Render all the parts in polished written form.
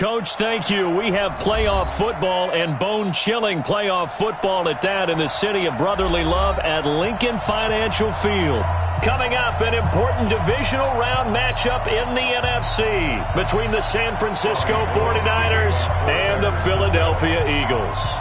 Coach, thank you. We have playoff football and bone-chilling playoff football at that in the city of brotherly love at Lincoln Financial Field. Coming up, an important divisional round matchup in the NFC between the San Francisco 49ers and the Philadelphia Eagles.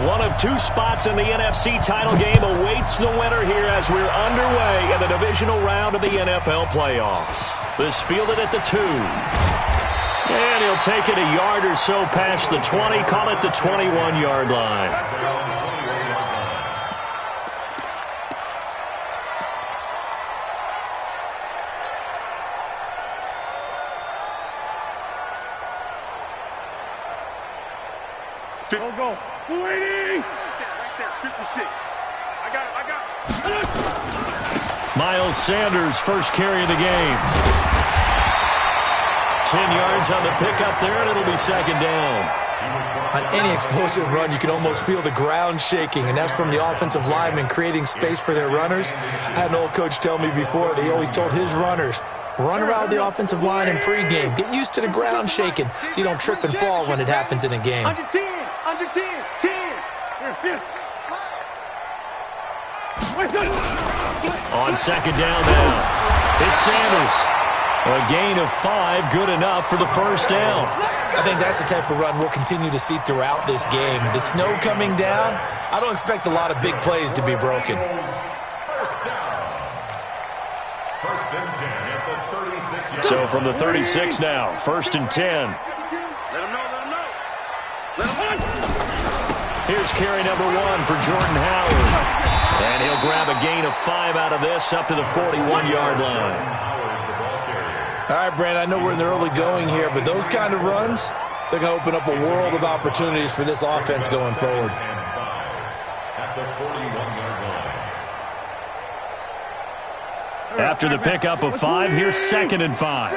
One of two spots in the NFC title game awaits the winner here as we're underway in the divisional round of the NFL playoffs. This fielded at the 2. And he'll take it a yard or so past the 20, call it the 21-yard line. Go. 280. Right there. 56. I got it. Miles Sanders, first carry of the game. 10 yards on the pickup there, and it'll be second down. On any explosive run, you can almost feel the ground shaking, and that's from the offensive linemen creating space for their runners. I had an old coach tell me before, he always told his runners, run around the offensive line in pregame. Get used to the ground shaking so you don't trip and fall when it happens in a game. Under 10. 10. On second down now, it's Sanders. A gain of 5, good enough for the first down. I think that's the type of run we'll continue to see throughout this game. The snow coming down, I don't expect a lot of big plays to be broken. So from the 36 now, first and 10. Let him know. Here's carry number 1 for Jordan Howard. And he'll grab a gain of 5 out of this up to the 41-yard line. All right, Brandon, I know we're in the early going here, but those kind of runs, they're going to open up a world of opportunities for this offense going forward. After the pickup of 5, here's second and 5.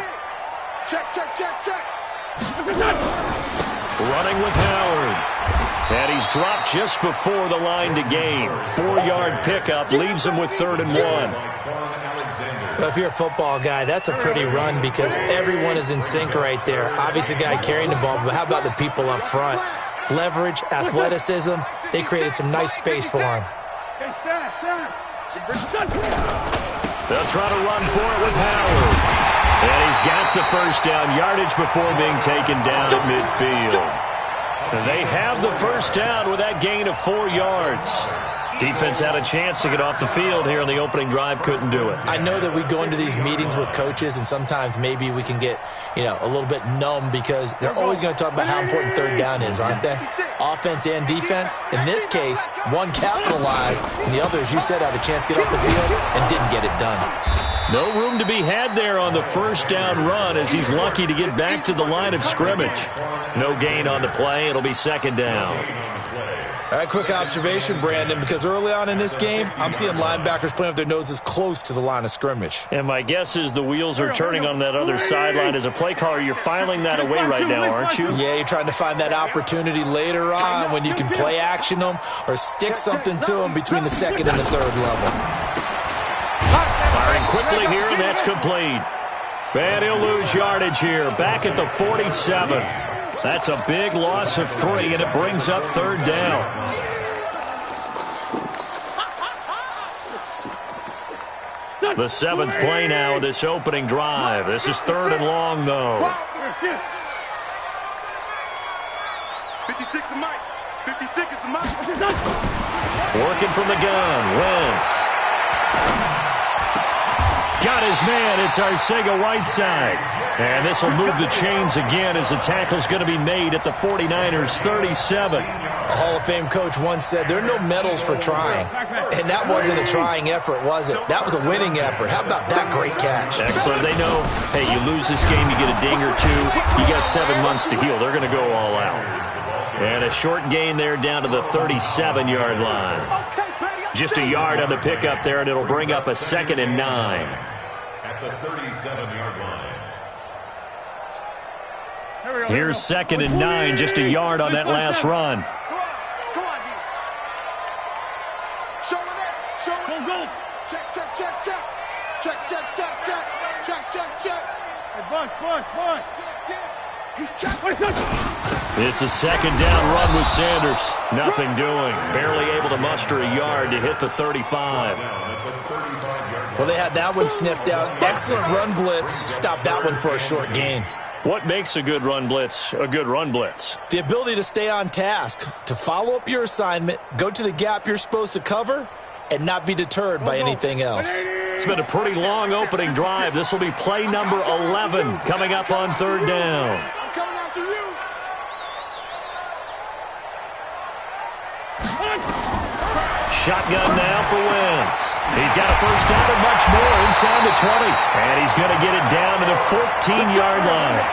Check. Running with Howard. And he's dropped just before the line to gain. 4-yard pickup leaves him with 3rd and 1. Well, if you're a football guy, that's a pretty run because everyone is in sync right there. Obviously, the guy carrying the ball, but how about the people up front? Leverage, athleticism, they created some nice space for him. They'll try to run for it with Howard. And he's got the first down yardage before being taken down at midfield. They have the first down with that gain of 4 yards. Defense had a chance to get off the field here in the opening drive, couldn't do it. I know that we go into these meetings with coaches, and sometimes maybe we can get, a little bit numb because they're always going to talk about how important third down is, aren't they? Offense and defense. In this case, one capitalized, and the other, as you said, had a chance to get off the field and didn't get it done. No room to be had there on the first down run as he's lucky to get back to the line of scrimmage. No gain on the play. It'll be second down. All right, quick observation, Brandon, because early on in this game, I'm seeing linebackers playing with their noses close to the line of scrimmage. And my guess is the wheels are turning on that other sideline. As a play caller, you're filing that away right now, aren't you? Yeah, you're trying to find that opportunity later on when you can play action them or stick something to them between the second and the third level. Firing quickly here, and that's complete. And he'll lose yardage here, back at the 47. That's a big loss of 3, and it brings up third down. The 7th play now of this opening drive. This is 3rd and long, though. 56 is Mike. 56 is the Mike. Working from the gun, Wentz. Got his man. It's Arcega-Whiteside. And this will move the chains again as the tackle's going to be made at the 49ers' 37. A Hall of Fame coach once said, there are no medals for trying. And that wasn't a trying effort, was it? That was a winning effort. How about that great catch? Excellent. They know, hey, you lose this game, you get a ding or 2. You got 7 months to heal. They're going to go all out. And a short gain there down to the 37-yard line. Just a yard on the pickup there, and it'll bring up a 2nd and 9. At the 37-yard line. Here's 2nd and 9, just a yard on that last run. Check, check, check, check. Check, check, check, check. Check, check, check. Hey, Buck. He's checked. It's a second down run with Sanders. Nothing doing. Barely able to muster a yard to hit the 35. Well, they had that one sniffed out. Excellent run blitz. Stopped that one for a short gain. What makes a good run blitz a good run blitz? The ability to stay on task, to follow up your assignment, go to the gap you're supposed to cover, and not be deterred by anything else. It's been a pretty long opening drive. This will be play number 11 coming up on third down. I'm coming after you. Shotgun now for Wentz. He's got a first down and much more inside the 20. And he's going to get it down to the 14-yard line.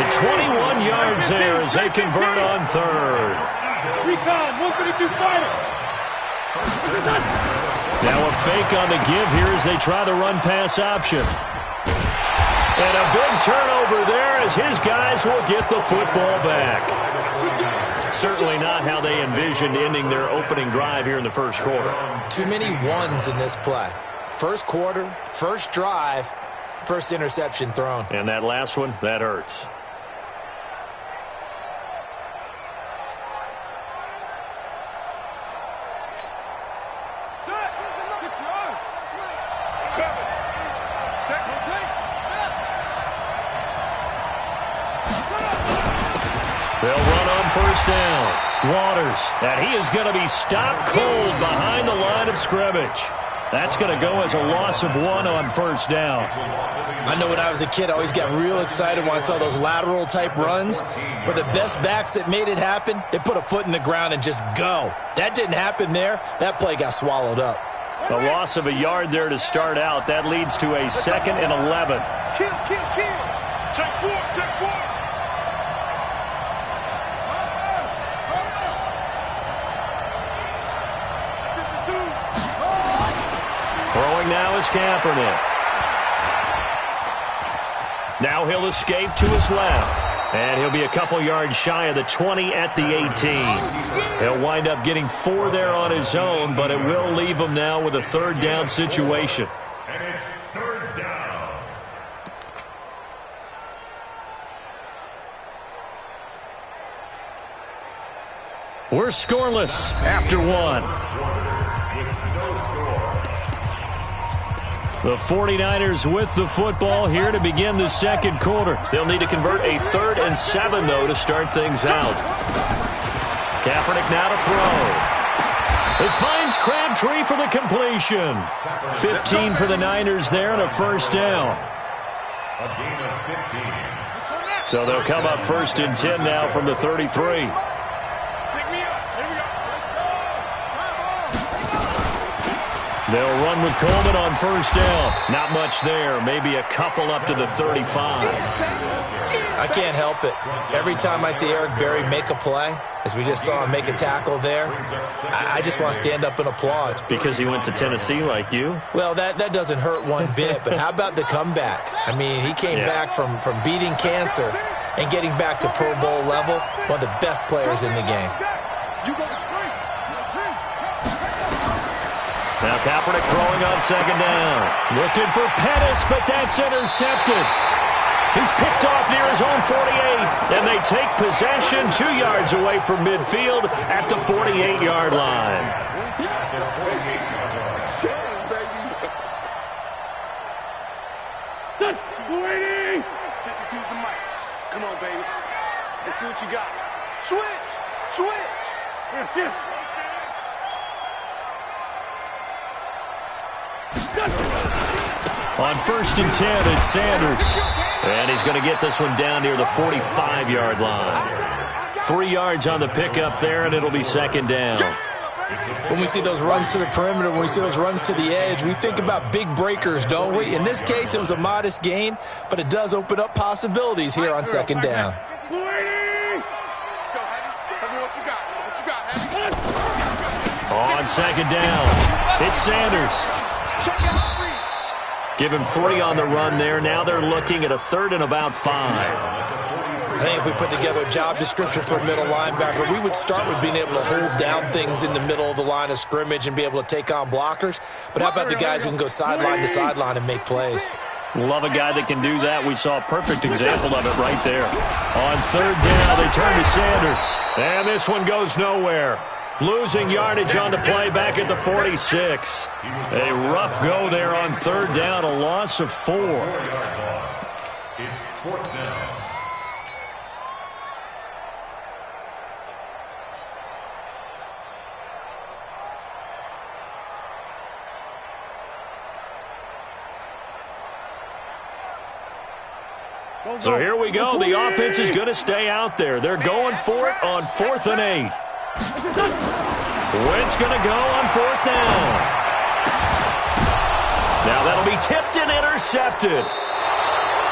And 21 yards there as they convert on third. Recon, 152 fighter. Now a fake on the give here as they try the run-pass option. And a big turnover there as his guys will get the football back. Certainly not how they envisioned ending their opening drive here in the first quarter. Too many ones in this play. First quarter, first drive, first interception thrown. And that last one, that hurts. They'll run on first down. Waters, and he is going to be stopped cold behind the line of scrimmage. That's going to go as a loss of 1 on first down. I know when I was a kid, I always got real excited when I saw those lateral-type runs. But the best backs that made it happen, they put a foot in the ground and just go. That didn't happen there. That play got swallowed up. A loss of a yard there to start out. That leads to a 2nd and 11. Kill. Check 4. Throwing now is Kaepernick. Now he'll escape to his left. And he'll be a couple yards shy of the 20 at the 18. He'll wind up getting 4 there on his own, but it will leave him now with a third down situation. And it's third down. We're scoreless after 1. The 49ers with the football here to begin the second quarter. They'll need to convert a 3rd and 7, though, to start things out. Kaepernick now to throw. It finds Crabtree for the completion. 15 for the Niners there and a first down. A gain of 15. So they'll come up 1st and 10 now from the 33. They'll run with Coleman on first down. Not much there. Maybe a couple up to the 35. I can't help it. Every time I see Eric Berry make a play, as we just saw him make a tackle there, I just want to stand up and applaud. Because he went to Tennessee like you? Well, that doesn't hurt one bit, but how about the comeback? I mean, he came back from beating cancer and getting back to Pro Bowl level, one of the best players in the game. Now Kaepernick throwing on second down. Looking for Pettis, but that's intercepted. He's picked off near his own 48, and they take possession 2 yards away from midfield at the 48-yard line. Waiting! 52's the mic. Come on, baby. Let's see what you got. Switch! Yes. On 1st and 10, it's Sanders. And he's going to get this one down near the 45-yard line. 3 yards on the pickup there, and it'll be second down. When we see those runs to the perimeter, when we see those runs to the edge, we think about big breakers, don't we? In this case, it was a modest gain, but it does open up possibilities here on second down. Let's go, Heavy. Heavy, what you got, Heavy? On second down, it's Sanders. Check out free. Give him 3 on the run there. Now they're looking at a 3rd and about 5. I think if we put together a job description for a middle linebacker, we would start with being able to hold down things in the middle of the line of scrimmage and be able to take on blockers. But how about the guys who can go sideline to sideline and make plays? Love a guy that can do that. We saw a perfect example of it right there. On third down, they turn to Sanders. And this one goes nowhere. Losing yardage on the play back at the 46. A rough go there on third down, a loss of 4. It's fourth down. So here we go. The offense is going to stay out there. They're going for it on 4th and 8. Wentz going to go on 4th down. Now that'll be tipped and intercepted.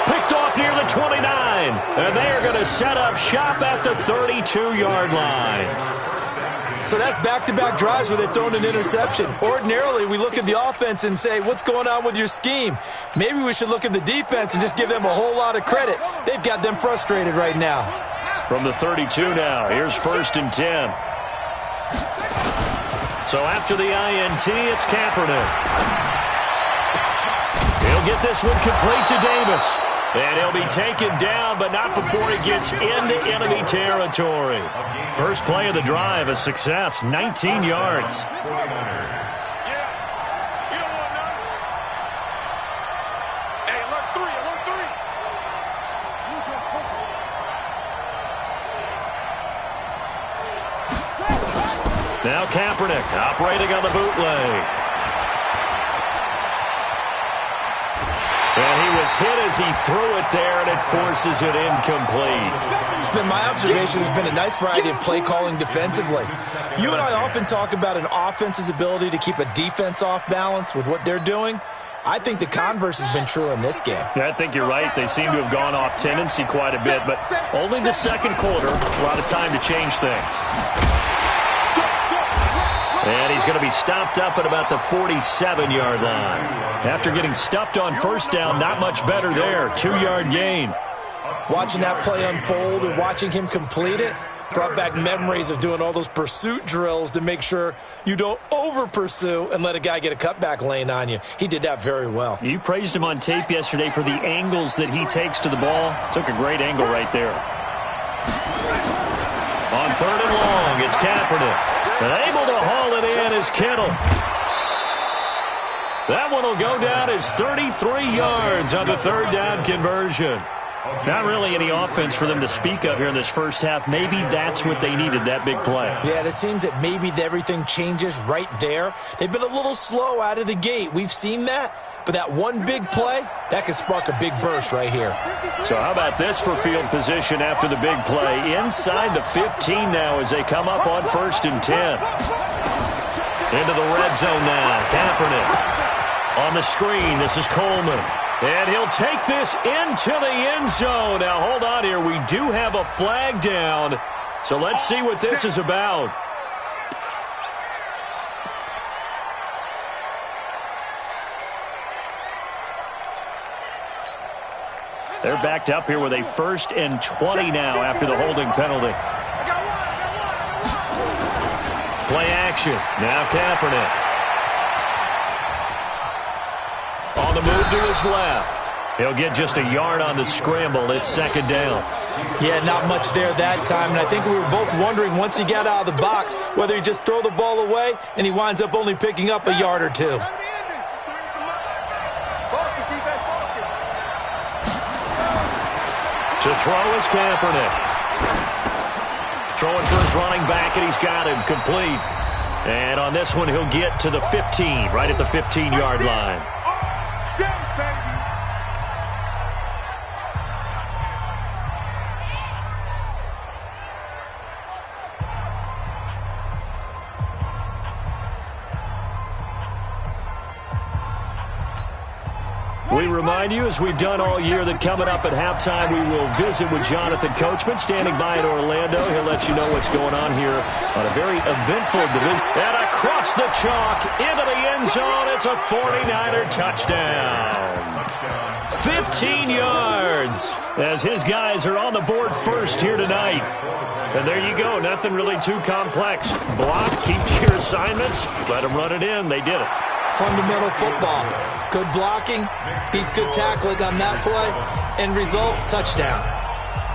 Picked off near the 29. And they are going to set up shop at the 32-yard line. So that's back-to-back drives where they've thrown an interception. Ordinarily, we look at the offense and say, what's going on with your scheme? Maybe we should look at the defense and just give them a whole lot of credit. They've got them frustrated right now. From the 32 now, here's 1st and 10. So after the INT, it's Kaepernick. He'll get this one complete to Davis. And he'll be taken down, but not before he gets into enemy territory. First play of the drive, a success, 19 yards. Now Kaepernick operating on the bootleg. And he was hit as he threw it there, and it forces it incomplete. It's been my observation there's been a nice variety of play calling defensively. You and I often talk about an offense's ability to keep a defense off balance with what they're doing. I think the converse has been true in this game. Yeah, I think you're right. They seem to have gone off tendency quite a bit, but only the second quarter, a lot of time to change things. And he's going to be stopped up at about the 47-yard line. After getting stuffed on first down, not much better there. 2-yard gain. Watching that play unfold and watching him complete it brought back memories of doing all those pursuit drills to make sure you don't over-pursue and let a guy get a cutback lane on you. He did that very well. You praised him on tape yesterday for the angles that he takes to the ball. Took a great angle right there. On 3rd and long, it's Kaepernick. And able to haul it in is Kittle. That one will go down as 33 yards on the 3rd down conversion. Not really any offense for them to speak of here in this first half. Maybe that's what they needed, that big play. Yeah, it seems that maybe everything changes right there. They've been a little slow out of the gate. We've seen that. But that one big play, that could spark a big burst right here. So how about this for field position after the big play? Inside the 15 now as they come up on 1st and 10. Into the red zone now. Kaepernick on the screen. This is Coleman. And he'll take this into the end zone. Now, hold on here. We do have a flag down. So let's see what this is about. They're backed up here with a 1st and 20 now after the holding penalty. Play action. Now Kaepernick. On the move to his left. He'll get just a yard on the scramble. It's 2nd down. Yeah, not much there that time. And I think we were both wondering once he got out of the box whether he'd just throw the ball away and he winds up only picking up a yard or two. To throw is Kaepernick. Throwing for his running back, and he's got him complete. And on this one, he'll get to the 15, right at the 15-yard line. We remind you, as we've done all year, that coming up at halftime, we will visit with Jonathan Coachman, standing by in Orlando. He'll let you know what's going on here on a very eventful division. And across the chalk, into the end zone, it's a 49er touchdown. 15 yards. Eagles, as his guys are on the board first here tonight. And there you go. Nothing really too complex. Block, keep your assignments, let them run it in. They did it. Fundamental football. Good blocking beats good tackling on that play. End result, touchdown.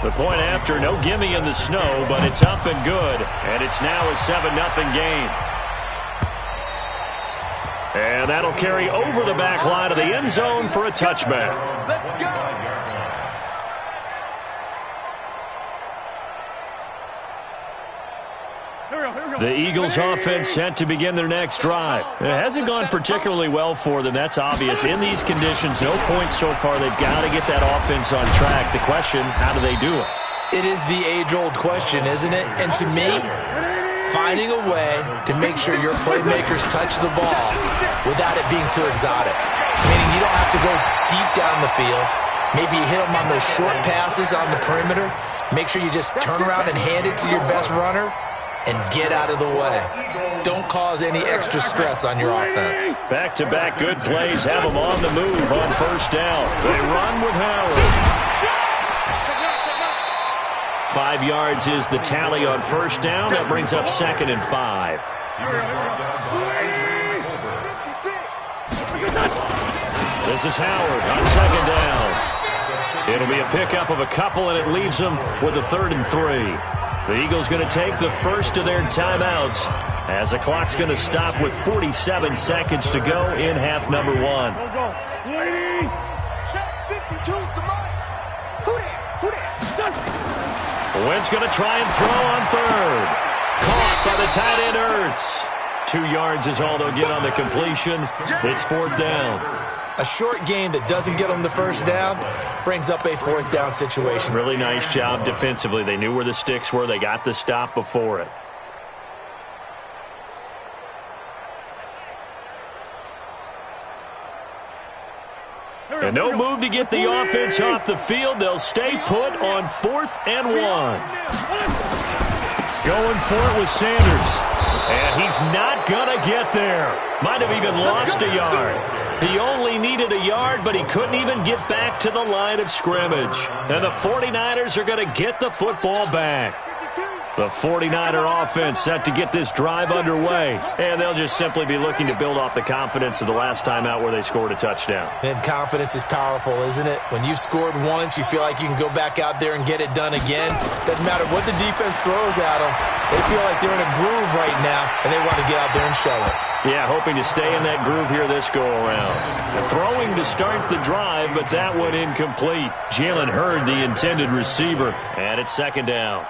The point after, no gimme in the snow, but it's up and good. And it's now a 7-0 game. And that'll carry over the back line of the end zone for a touchback. Let's go. The Eagles offense set to begin their next drive. It hasn't gone particularly well for them, that's obvious. In these conditions, no points so far. They've got to get that offense on track. The question, how do they do it? It is the age-old question, isn't it? And to me, finding a way to make sure your playmakers touch the ball without it being too exotic. Meaning you don't have to go deep down the field. Maybe you hit them on those short passes on the perimeter. Make sure you just turn around and hand it to your best runner and get out of the way. Don't cause any extra stress on your offense. Back-to-back good plays have them on the move on first down. They run with Howard. 5 yards is the tally on first down. That brings up 2nd and 5. This is Howard on 2nd down. It'll be a pickup of a couple, and it leaves them with a 3rd and 3. The Eagles going to take the first of their timeouts as the clock's going to stop with 47 seconds to go in half number 1. Wentz going to try and throw on 3rd. Caught by the tight end Ertz. 2 yards is all they'll get on the completion. It's 4th down. A short game that doesn't get them the first down brings up a 4th down situation. Really nice job defensively. They knew where the sticks were. They got the stop before it. And no move to get the offense off the field. They'll stay put on 4th and 1. Going for it with Sanders. And he's not going to get there. Might have even lost a yard. He only needed a yard, but he couldn't even get back to the line of scrimmage. And the 49ers are going to get the football back. The 49er offense set to get this drive underway. And they'll just simply be looking to build off the confidence of the last time out where they scored a touchdown. And confidence is powerful, isn't it? When you've scored once, you feel like you can go back out there and get it done again. Doesn't matter what the defense throws at them. They feel like they're in a groove right now, and they want to get out there and show it. Yeah, hoping to stay in that groove here this go-around. Throwing to start the drive, but that one incomplete. Jalen Hurd, the intended receiver, and it's 2nd down.